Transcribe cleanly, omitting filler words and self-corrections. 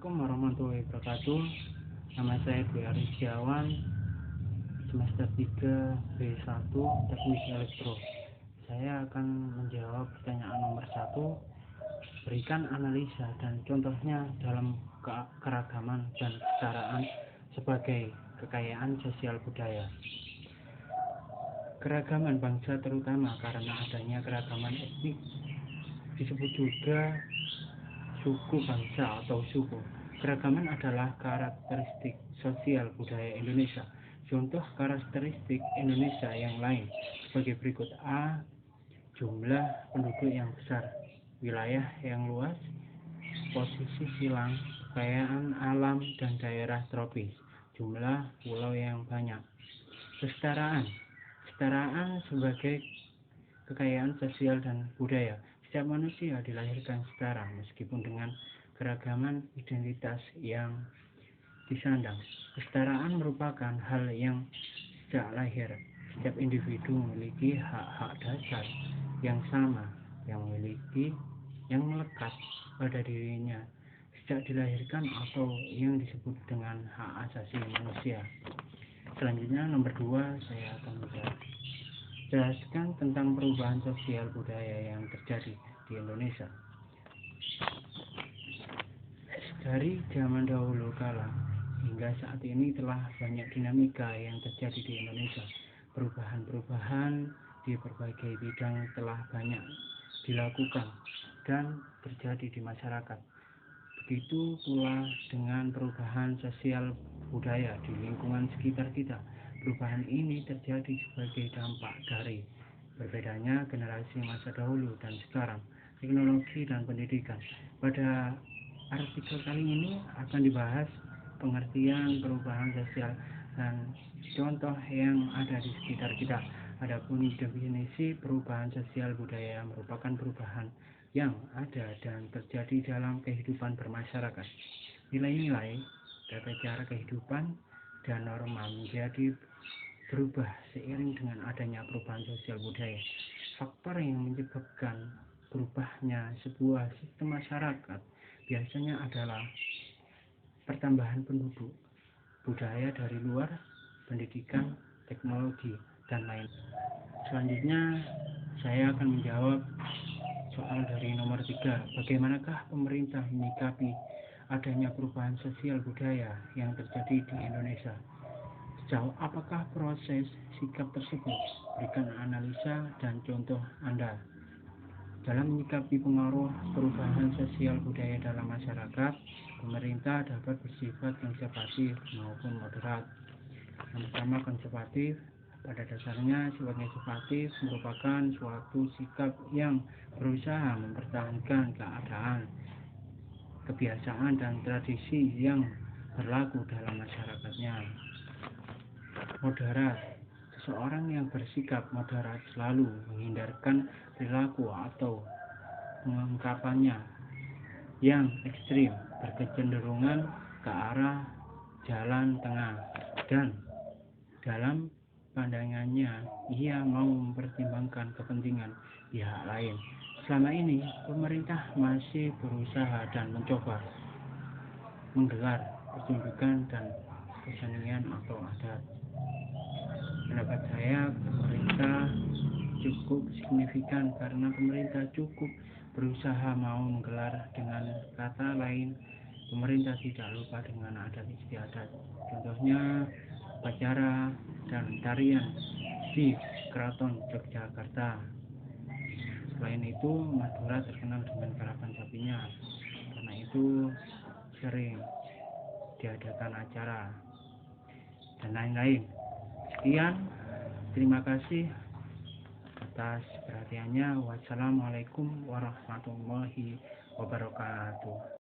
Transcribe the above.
Assalamualaikum warahmatullahi wabarakatuh. Nama saya Dwi Arisyawan, semester 3 B1 Teknik Elektro. Saya akan menjawab pertanyaan nomor 1. Berikan analisa dan contohnya dalam keragaman dan kesetaraan sebagai kekayaan sosial budaya. Keragaman bangsa terutama karena adanya keragaman etnik disebut juga suku bangsa atau suku. Keragaman adalah karakteristik sosial budaya Indonesia. Contoh karakteristik Indonesia yang lain sebagai berikut. A. Jumlah penduduk yang besar, wilayah yang luas, posisi silang, kekayaan alam dan daerah tropis, jumlah pulau yang banyak. Kesetaraan sebagai kekayaan sosial dan budaya. Setiap manusia dilahirkan setara meskipun dengan keragaman identitas yang disandang. Kesetaraan merupakan hal yang sejak lahir. Setiap individu memiliki hak-hak dasar yang sama, yang melekat pada dirinya sejak dilahirkan atau yang disebut dengan hak asasi manusia. Selanjutnya nomor 2 saya akan jelaskan tentang perubahan sosial budaya yang terjadi di Indonesia. Dari zaman dahulu kala hingga saat ini telah banyak dinamika yang terjadi di Indonesia. Perubahan-perubahan di berbagai bidang telah banyak dilakukan dan terjadi di masyarakat. Begitu pula dengan perubahan sosial budaya di lingkungan sekitar kita. Perubahan ini terjadi sebagai dampak dari berbedanya generasi masa dahulu dan sekarang, teknologi dan pendidikan. Pada artikel kali ini akan dibahas pengertian perubahan sosial dan contoh yang ada di sekitar kita. Adapun definisi perubahan sosial budaya merupakan perubahan yang ada dan terjadi dalam kehidupan bermasyarakat. Nilai-nilai, tata cara kehidupan, dan norma menjadi berubah seiring dengan adanya perubahan sosial budaya. Faktor yang menyebabkan berubahnya sebuah sistem masyarakat biasanya adalah pertambahan penduduk, budaya dari luar, pendidikan, teknologi, dan lain. Selanjutnya saya akan menjawab soal dari nomor 3. Bagaimanakah pemerintah menyikapi adanya perubahan sosial budaya yang terjadi di Indonesia? Sejauh apakah proses sikap tersebut? Berikan analisa dan contoh Anda. Dalam menyikapi pengaruh perubahan sosial budaya dalam masyarakat, pemerintah dapat bersifat konservatif maupun moderat. Yang pertama, konservatif. Pada dasarnya, sifat konservatif merupakan suatu sikap yang berusaha mempertahankan keadaan, kebiasaan, dan tradisi yang berlaku dalam masyarakatnya. Moderat. Seseorang yang bersikap moderat selalu menghindarkan perilaku atau pengungkapannya yang ekstrim, berkecenderungan ke arah jalan tengah, dan dalam pandangannya ia mau mempertimbangkan kepentingan pihak lain. Selama ini pemerintah masih berusaha dan mencoba menggelar pertunjukan dan kesenian atau adat. Pendapat saya, pemerintah cukup signifikan karena pemerintah cukup berusaha mau menggelar. Dengan kata lain, pemerintah tidak lupa dengan adat istiadat. Contohnya upacara dan tarian di Keraton Yogyakarta. Selain itu, Madura terkenal dengan karapan sapinya. Karena itu sering diadakan acara dan lain-lain. Sekian, terima kasih atas perhatiannya. Wassalamualaikum warahmatullahi wabarakatuh.